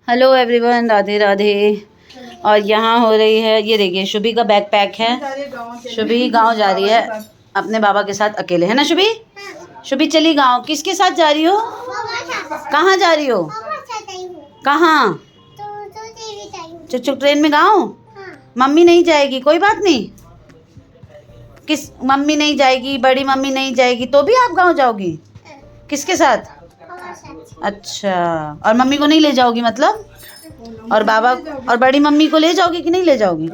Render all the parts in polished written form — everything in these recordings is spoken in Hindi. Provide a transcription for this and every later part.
Hello everyone, Radhe Radhe. और यहाँ हो रही है, ये देखिए शुभी का बैग पैक है। शुभी गांव जा रही है अपने बाबा के साथ अकेले, है ना शुभी? शुभी चली गांव। किसके साथ जा रही हो? कहाँ जा रही हो? कहाँ? चुक ट्रेन में गाँव? मम्मी नहीं जाएगी? कोई बात नहीं। किस मम्मी नहीं जाएगी? बड़ी मम्मी नहीं जाएगी तो भी आप गाँव जाओगी? किसके साथ? अच्छा, और मम्मी को नहीं ले जाओगी मतलब? और बाबा और बड़ी मम्मी को ले जाओगी कि नहीं ले जाओगी?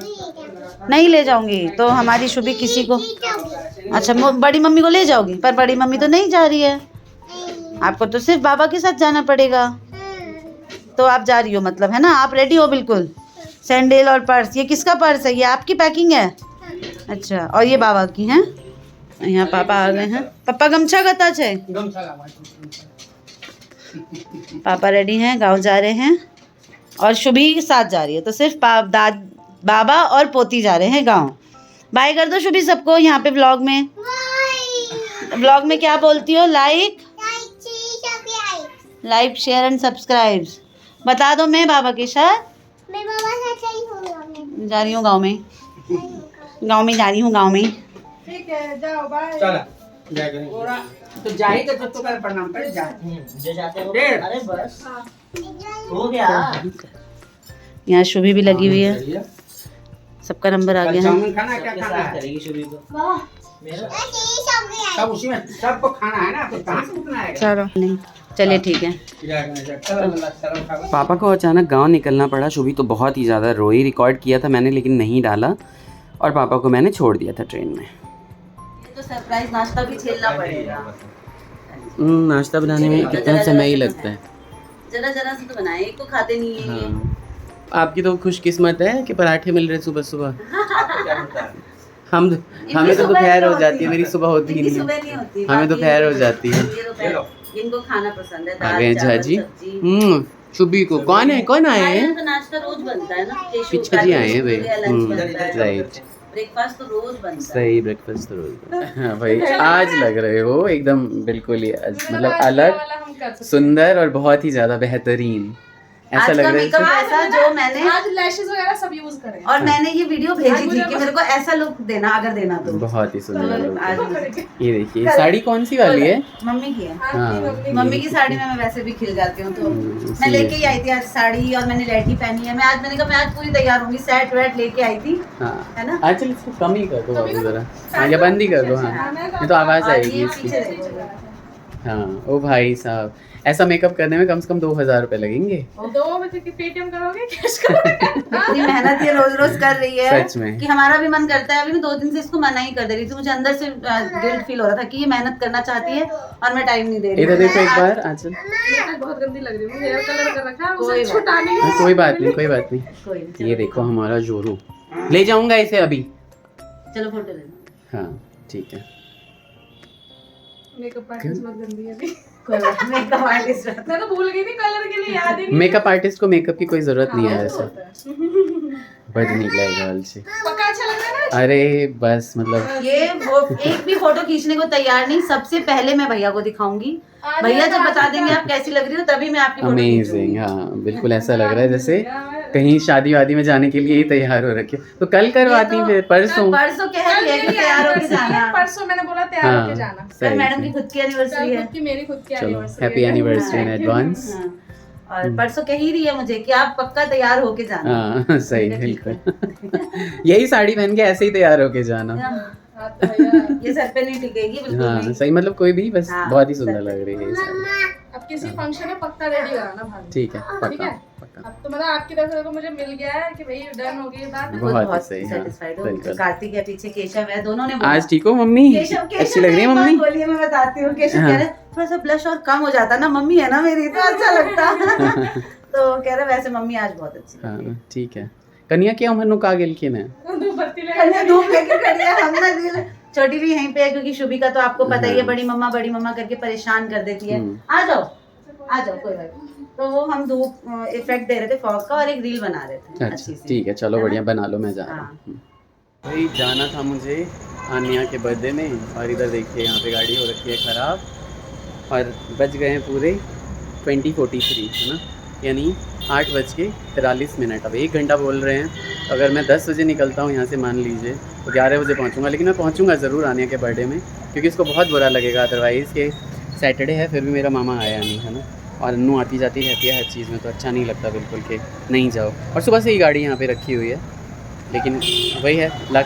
नहीं ले जाऊंगी तो हमारी शुभी किसी को, अच्छा बड़ी मम्मी को ले जाओगी, पर बड़ी मम्मी तो नहीं जा रही है। आपको तो सिर्फ बाबा के साथ जाना पड़ेगा। तो आप जा रही हो मतलब, है ना? आप रेडी हो बिल्कुल? सैंडल और पर्स। ये किसका पर्स है? ये आपकी पैकिंग है? अच्छा, और ये बाबा की है। यहाँ पापा आ गए हैं। पापा गमछा गता है। पापा रेडी हैं, गाँव जा रहे हैं और शुभी साथ जा रही है। तो सिर्फ बाबा और पोती जा रहे हैं गाँव। बाय कर दो शुभी सबको यहाँ पे व्लॉग में। व्लॉग में क्या बोलती हो? Like share and subscribe. बता दो। मैं बाबा के साथ जा रही हूँ गाँव में। गाँव में जा रही हूँ, गाँव में। ठीक है, जाओ बाय। तो जाए तो कर प्रणाम कर जा। अरे बस हो गया। यहाँ शुभी भी लगी हुई है। सबका नंबर आ गया है। खाना क्या खाना करेगी शुभी को? सब उसी में सबको खाना है ना, तो कहाँ से उतना आएगा? चलो नहीं, चलिए ठीक है। पापा को अचानक गांव निकलना पड़ा। शुभी तो बहुत ही ज़्यादा रोई। रिकॉर्ड किया था मैंने लेकिन नहीं डाला, और पापा को मैंने छोड़ दिया था ट्रेन में। तो सरप्राइज नाश्ता भी झेलना पड़ेगा। नाश्ता बनाने में कितना समय ही लगता है। जरा जरा से तो बनाए, एक तो खाते नहीं है। हाँ। आपकी तो खुशकिस्मत है कि पराठे मिल रहे सुबह सुबह। हमें तो दोपहर हो जाती है। मेरी सुबह होती ही नहीं। हमें दोपहर हो जाती है। इनको खाना पसंद है। आ गए झाजी। शुभी को कौन है? कौन आए हैं? तो नाश्ता रोज बनता है ना। पीछे जी आए हैं भाई। राइट, ब्रेकफास्ट तो रोज बनता है। सही, ब्रेकफास्ट तो रोज। हाँ भाई, आज लग रहे हो एकदम बिल्कुल ही मतलब अलग, सुंदर और बहुत ही ज्यादा बेहतरीन। ऐसा लग रहा है ऐसा जो मैंने आज लैशेस वगैरह सब यूज करें। और मैंने ये वीडियो भेजी थी कि मेरे को ऐसा लुक देना, अगर देना तो। बहुत ही सुंदर लुक। आज ये देखिए, साड़ी कौन सी वाली है? मम्मी की है। हाँ। मम्मी की साड़ी में मैं वैसे भी खिल जाती हूँ, तो मैं लेके ही आई थी आज साड़ी, और मैंने लहठी पहनी है। मैंने कहा मैं आज पूरी तैयार होंगी, सेट वेट लेके आई थी। हाँ, है ना? चल इसको कम ही कर दो बाबू जरा। हाँ, या बंद ही कर दो। हाँ, नहीं तो आवाज आएगी इसकी। हाँ, ओ भाई साहब, ऐसा मेकअप करने में कम से कम 2000 रुपए लगेंगे। 2 बजे की पेटीएम करोगे, कैश करोगे? इतनी मेहनत ये रोज रोज कर रही है सच में कि हमारा भी मन करता है। अभी मैं 2 दिन से इसको मना ही कर दे रही थी। मुझे अंदर से गिल्ट फील हो रहा था कि ये मेहनत करना चाहती है और मैं टाइम नहीं दे रही। इधर देखो एक बार। आंचल बहुत गंदी लग रही हूँ। हेयर कलर कर रखा है, कोई उसे छुटाने हाँ, कोई बात नहीं, कोई बात नहीं। कोई नहीं। ये देखो हमारा जोरू। ले जाऊंगा इसे अभी। चलो फोटो लेना। हाँ ठीक है। मेकअप आर्टिस्ट बहुत गंदी है अभी। कोई बात नहीं, मेकअप आर्टिस्ट। मैं तो भूल गई थी कलर के लिए, याद ही नहीं। मेकअप आर्टिस्ट को मेकअप की कोई जरूरत नहीं है वैसे। बट निकला है गाल से। पक्का अच्छा लग रहा है ना? अरे बस मतलब ये वो एक भी फोटो खींचने को तैयार नहीं। सबसे पहले मैं भैया को दिखाऊंगी। भैया जब बता देंगे आप कैसी लग रही हो, तभी मैं आपकी फोटो अमेजिंग। हाँ बिल्कुल ऐसा लग रहा है जैसे कहीं शादी वादी में जाने के लिए ही तैयार हो रखी हो। तो कल करवाती फिर परसों कह रही है कि तैयार होके जाना। परसों मैंने बोला तैयार होके जाना। कल मैडम की खुद की एनिवर्सरी है। खुद की, मेरी खुद की चलो anniversary. Happy anniversary in advance. और परसों कह ही रही है मुझे कि आप पक्का तैयार होके जाना। हाँ सही, बिल्कुल यही साड़ी पहन के ऐसे ही तैयार होके जाना। ये सर पे नहीं टिकेगी बिल्कुल। हाँ सही, मतलब कोई भी बस बहुत ही सुंदर लग रही है ये साड़ी। अब किसी फंक्शन में पक्का रेडी कराना भाभी। ठीक है, ठीक है। अब तो मतलब आपकी तरफ से तो मुझे मिल गया है कि भाई डन हो गई बात। बहुत सही। हाँ बिल्कुल। कार्तिक है पीछे, केशव है, दोनों ने आज ठीक हो मम्मी? अच्छी लग रही है मम्मी? बोलिए, मैं बताती हूँ। केशव कह रहे थोड़ा सा ब्लश और कम हो जाता ना, मम्मी है ना मेरी तो अच्छा लगता। तो कह रहे वैसे मम्मी आज बहुत अच्छी। हाँ ठीक है। कन्या क्या उम्र का गेल की ना धूप लेके खड़ी है। हम ना दिल छोटी भी यहीं पे है क्योंकि शुभी का तो आपको पता ही है, बड़ी मम्मा करके परेशान कर देती है। आ जाओ कोई बात नहीं। तो वो हम धूप इफेक्ट दे रहे थे फॉग का और एक रील बना रहे थे अच्छी सी। ठीक है, चलो बढ़िया, बना लो, मैं जा रहा हूँ। भाई जाना था मुझे आनिया के बर्थडे में, और इधर देखिए यहाँ पे गाड़ी हो रखी है ख़राब, और बज गए हैं पूरे 20:43, है ना। यानी 8:43। अब 1 घंटा बोल रहे हैं। तो अगर मैं 10 बजे निकलता हूँ यहाँ से, मान लीजिए, तो 11 बजे पहुँचूँगा। लेकिन मैं पहुँचूँगा ज़रूर आनिया के बर्थडे में, क्योंकि इसको बहुत बुरा लगेगा अदरवाइज़ कि सैटरडे है फिर भी मेरा मामा आया नहीं, है ना। और अन्नू आती जाती रहती है हर चीज़ में, तो अच्छा नहीं लगता बिल्कुल कि नहीं जाओ। और सुबह से ही गाड़ी यहाँ पे रखी हुई है, लेकिन वही है लक।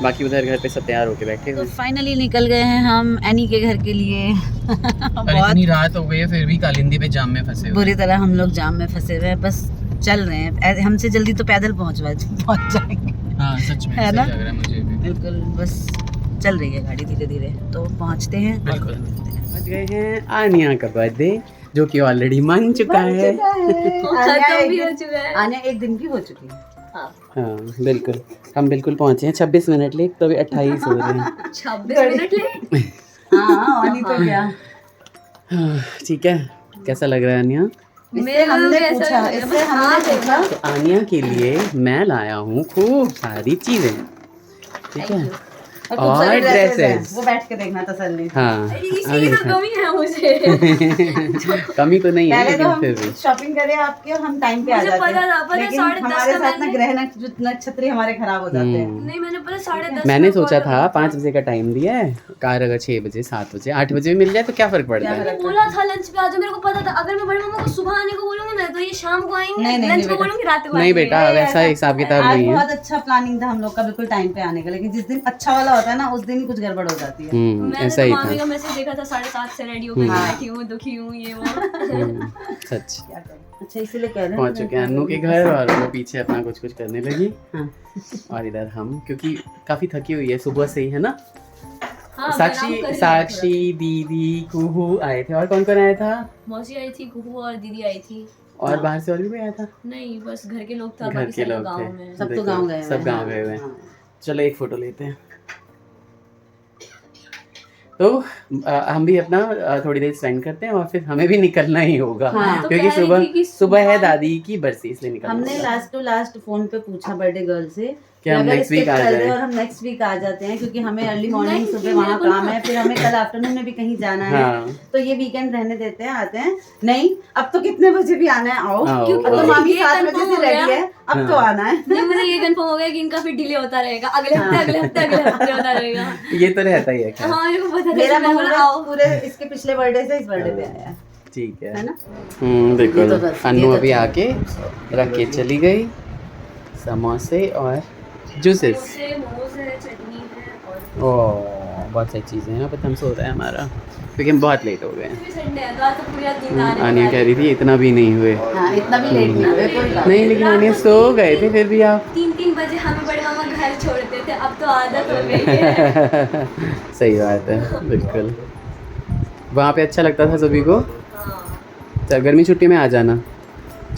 बाकी उधर घर पे सब तैयार होके बैठे तो हुए। फाइनली निकल गए हैं हम एनी के घर के लिए। बहुत इतनी रात हो गई है, फिर भी कालिंदी पे जाम में फंसे हुए। बुरी तरह हम लोग जाम में फंसे हुए हैं, बस चल रहे हैं। हमसे जल्दी तो पैदल पहुंच जाएंगे। हाँ सच में है सही ना? लग रहा है मुझे भी। बिल्कुल, बस चल रही है गाड़ी धीरे धीरे, तो पहुंचते हैं। बिल्कुल। पहुंच गए हैं आनिया का बर्थडे, जो कि ऑलरेडी मन चुका है। खत्म भी हो चुका है। आनिया 1 दिन की हो चुकी है। हाँ बिल्कुल, हम बिल्कुल पहुंचे हैं 26 मिनट लेट, तो अभी 28 हो रहे हैं। 26 मिनट लेट। हाँ, वाली तो क्या। हाँ, ठीक है। कैसा लग रहा है आनिया? इससे हमने पूछा तो आनिया के लिए मैं लाया हूँ खूब सारी चीजें, ठीक है, और ड्रेसेस। वो बैठ के देखना तसल्ली। हाँ इसी तो कमी है मुझे। कमी तो नहीं है, पहले तो लेकिन हम फिर भी शॉपिंग करें आपके, और हम टाइम पे आ मुझे जाते पता था, पता लेकिन 10:30 हमारे का साथ ना मैंने- ग्रह नक्षत्र हमारे खराब हो जाते हैं। नहीं मैंने पता 10:30 मैंने सोचा था 5 बजे का टाइम दिया है, कार अगर 6 बजे 7 बजे 8 बजे भी मिल जाए तो क्या फर्क पड़ता है। मैंने बोला था लंच पे आ जाओ, मेरे को पता था अगर मैं बड़ी मम्मा को सुबह आने को बोलूंगी ना तो ये शाम को आएंगे, नहीं, लंच को बेटा। बोलूंगी रात को नहीं आएंगे। बेटा, वैसा हिसाब किताब आज नहीं है। बहुत अच्छा प्लानिंग था हम लोग का, बिल्कुल टाइम पे आने का, लेकिन जिस दिन अच्छा वाला होता है ना, उस दिन ही कुछ गड़बड़ हो जाती है। मैंने ऐसा तो ही मामी था। का मैसेज देखा था 7:30 से रेडी होकर बैठी हूँ, दुखी हूँ, ये वो। सच। क्या करें? अच्छा इसीलिए कह रहे हैं पहुंच चुके हैं अन्नू के घर, और वो पीछे अपना कुछ कुछ करने लगी। हाँ। और इधर हम, क्योंकि काफी थकी हुई है सुबह से ही, है ना। हाँ, मैं आराम कर रही हूँ साक्षी दीदी कुहू आए थे, और कौन कौन आया था? थोड़ा। मौसी आई थी, कुहू और दीदी आई थी। और बाहर से और भी कोई आया था? नहीं बस घर के लोग था, घर बाकी के सब लोग गाँव थे। में। सब तो देखो, गाँव गए हुए सब हैं। गाँव गए हुए हैं। हाँ। चलो एक फोटो लेते हैं। तो हम भी अपना थोड़ी देर स्पेंड करते हैं, और फिर हमें भी निकलना ही होगा। हाँ। तो क्योंकि कह रही थी कि सुबह है दादी की बरसी, इसलिए निकलना हमने होगा। लास्ट टू लास्ट फोन पे पूछा बर्थडे गर्ल से कि हम अगर next week skip आ कर दें जाएं। और हम नेक्स्ट वीक आ जाते हैं, क्योंकि हमें अर्ली मॉर्निंग नहीं, सुबह वहाँ मेरे को काम ना- है, फिर हमें कल आफ्टरनून में भी कहीं जाना है। हाँ। तो ये वीकेंड रहने देते हैं, आते हैं। नहीं, अब तो कितने बजे भी आना है, आओ। आओ, क्योंकि आओ। तो मामी ये 7 बजे confirm से हो रेडी गया। है, अब तो हाँ। आना है। नहीं मुझे ये कंफर्म हो गया कि इनका फिर डिले होता रहेगा, अगले हफ्ते अगले हफ्ते अगले हफ्ते होता रहेगा। ये तो रहता ही है खैर। हाँ मेरे को पता था, मेरा मैं बोला मुहूर्त आओ। पूरे इसके पिछले बर्थडे से इस बर्थडे पे आया है। ठीक है है ना? बिल्कुल। ये तो बस, अन्नू ये तो अभी ठीक। आके रख के चली गई समोसे और जूसेस। समोसे, मोमोज है, चटनी है और ओह बहुत सारी चीज़ें हैं। यहाँ पे हम सो रहा है हमारा, क्योंकि हम बहुत लेट हो गए हैं। फिर संडे है तो आज तो पूरी रात नींद आ रही है। आनिया कह रही थी इतना भी नहीं हुए। हाँ, इतना भी लेट नहीं हुए, कोई बात नहीं, लेकिन आनिया सो गए थे फिर भी आप। 3-3 बजे हमें बड़े मामा घर छोड़ते थे, अब तो आदत हो गई है। सही बात है, बिल्कुल। वहाँ पे अच्छा लगता था सभी को। चल गर्मी छुट्टी में आ जाना,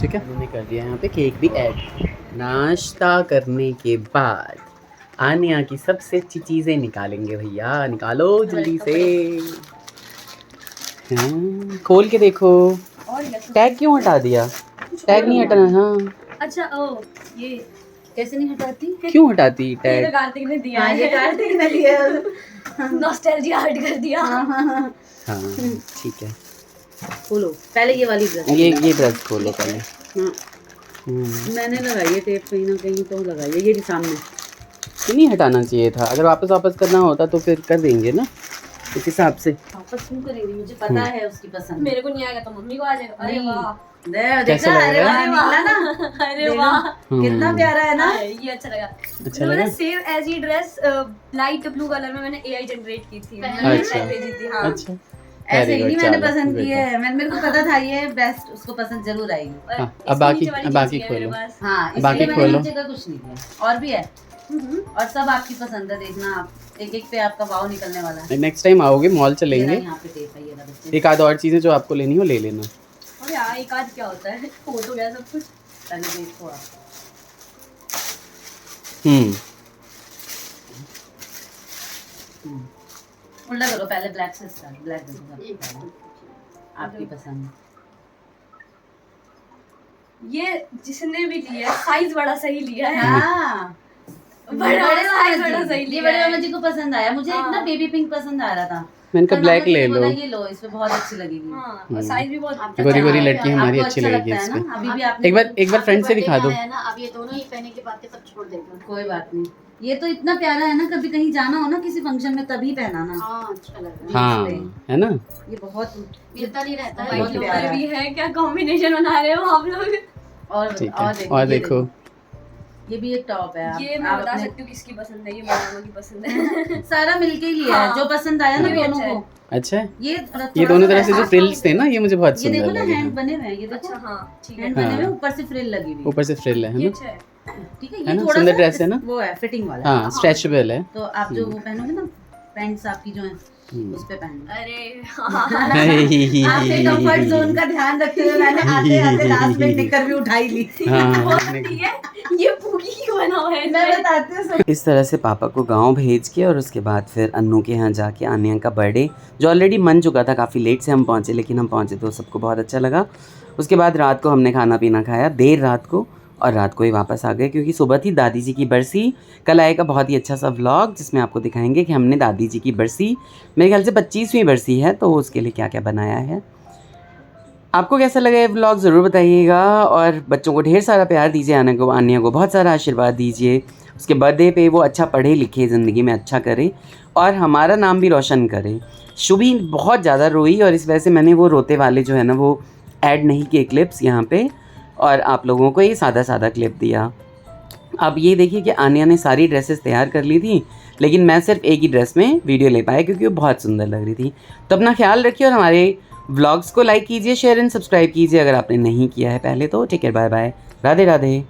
ठीक है। हमने कर दिया यहाँ पे केक भी ऐड। नाश्ता करने के बाद आनिया की सबसे अच्छी चीज़ें निकालेंगे भैया, निकालो जल्दी से। हाँ, खोल के देखो। और क्या? टैग क्यों हटा दिया? टैग नहीं हटाना। हाँ अच्छा ओ ये कैसे नहीं हटाती? क्यों हटाती ये तो टैग? कार्तिक ने दिया हाँ, ये है, कार्तिक ने लिया। नॉस्टैल्जिया हट कर दिया। हाँ ठीक है। खोलो पहले ये वाली ड्रेस। ये ड्रेस खोलो पहले। हाँ, मैंने लगाई है टेप कहीं ना कहीं, तो लगाई है ये भी सामने। ये नहीं हटाना चाहिए था, अगर वापस करना होता तो फिर कर देंगे ना इस हिसाब से। वापस क्यों करेंगी? मुझे पता है उसकी पसंद। मेरे को नहीं आएगा तो मम्मी को आ जाएगा। अरे वाह, कैसा देखा? लग अरे रहा वाह, है? निकला ना। अरे वाह, कितना प्यारा है ना। हाँ, ये अच्छा लगा। अच्छा मैंने लगा? सेम एज ये ड्रेस लाइट ब्लू कलर में मैंने AI जनरेट की थी। अच्छा। भेजी थी, हाँ। अच्छा ऐसे ही Very नहीं good, मैंने चलो, पसंद की देखो। है, मेरे को पता था ये बेस्ट उसको पसंद जरूर आएगी। और हाँ, इसके अब बाकी- नीचे वाली अब बाकी चीज़ भी है मेरे खोलो। पास। हाँ, बाकी इसलिए मैंने खोलो। नीचे का कुछ नहीं किया। और भी है, और सब आपकी पसंद है। देखना आप एक एक पे आपका वाव निकलने वाला है। नेक्स्ट टाइम आओगे मॉल ये चलेंगे, रहा, यहाँ पे टेप है ये रहा बच्चे। एक आध और चीज़ें जो आपको लेनी हो ले लेना। और यार एक आध क्या होता है, हो तो गया सब कुछ। पहले देखो आप। उल्टा करो, पहले ब्लैक से स्टार्ट। ब्लैक देखो आपकी पसंद। ये जिसने भी लिया साइज बड़ा सही लिया है। हाँ, बड़ा साइज बड़ा सही ये लिया बड़े है। मामा जी को पसंद आया। मुझे एक ना हाँ। बेबी पिंक पसंद आ रहा था, मैंने कहा पर ब्लैक मामा जी ले ने बोला, लो। ये लो, इस पे बहुत अच्छी लगेगी। हाँ, और साइज भी बहुत गोरी गोरी हाँ, लड़की हमारी आपको अच्छी अच्छा लगेगी लगता इस है पे। ना? अभी भी आपने एक बार फ्रंट से दिखा दो। ना अब ये दोनों ही पहने के बाद सब छोड़ देगा। कोई बात नहीं, ये तो इतना प्यारा है ना, कभी कहीं जाना हो ना किसी फंक्शन में तभी पहनाना। हाँ अच्छा लग रहा हाँ है ना। ये बहुत है, मिलता नहीं रहता है। बहुत ये प्यारा लोग है। भी है। क्या कॉम्बिनेशन बना रहे हो आप लोग? और ठीक है, देखो, और ये देखो। ये भी एक टॉप है। ये मैं आप बता अपने- सकती हूँ किसकी पसंद है, ये मामा की पसंद है। सारा मिलके ही लिया है, हाँ। जो पसंद आया ना ये भी दोनों अच्छा को। अच्छा है। ये ये दोनों तरफ से जो फ्रिल्स थे ना, ये मुझे बहुत ये सुंदर देखो ना, लगे। हैंड हाँ। बने हुए हैं, ये देखो अच्छा हाँ ठीक है। हैंड बने हुए, हाँ। ऊपर से फ्रिल लगी हुई ऊपर से फ्रिल है ये ना। अच्छा है। ठीक है। है ये ना, थोड़ा सुंदर सा ड्रेस है ना। वो है, फिटिंग वाला है। हाँ स्ट्रेचेबल है। तो आप जो वो पहनोगे ना, पैंट्स आपकी जो है उस पे पहनना। अरे आपने कंफर्ट जोन का ध्यान रखते हुए मैंने आते आते लास्ट में निकर भी उठाई ली। हाँ ठीक है, ये पूगी क्यों बना हुआ है मैं इसमें? बताती हूँ सब। इस तरह से पापा को गांव भेज के और उसके बाद फिर अन्नू के यहाँ जाके आन्या का बर्थडे जो ऑलरेडी मन चुका था, काफ़ी लेट से हम पहुँचे लेकिन हम पहुँचे तो सबको बहुत अच्छा लगा। उसके बाद रात को हमने खाना पीना खाया देर रात को और रात को ही वापस आ गए क्योंकि सुबह थी दादी जी की बरसी। कल आएगा बहुत ही अच्छा सा व्लॉग जिसमें आपको दिखाएंगे कि हमने दादी जी की बरसी, मेरे ख्याल से 25वीं बरसी है, तो उसके लिए क्या क्या बनाया है। आपको कैसा लगा ये व्लॉग ज़रूर बताइएगा और बच्चों को ढेर सारा प्यार दीजिए, आन्या को बहुत सारा आशीर्वाद दीजिए। उसके बर्थडे पे वो अच्छा पढ़े लिखे, ज़िंदगी में अच्छा करे और हमारा नाम भी रोशन करे। शुभी बहुत ज़्यादा रोई और इस वजह से मैंने वो रोते वाले जो है ना वो ऐड नहीं किए क्लिप्स यहाँ पे, और आप लोगों को ये सादा सादा क्लिप दिया। अब ये देखिए कि आन्या ने सारी ड्रेसेस तैयार कर ली थी लेकिन मैं सिर्फ एक ही ड्रेस में वीडियो ले पाया क्योंकि वो बहुत सुंदर लग रही थी। तो अपना ख्याल रखिए और हमारे व्लॉग्स को लाइक कीजिए, शेयर एंड सब्सक्राइब कीजिए अगर आपने नहीं किया है पहले तो। Take care, bye bye, Radhe Radhe.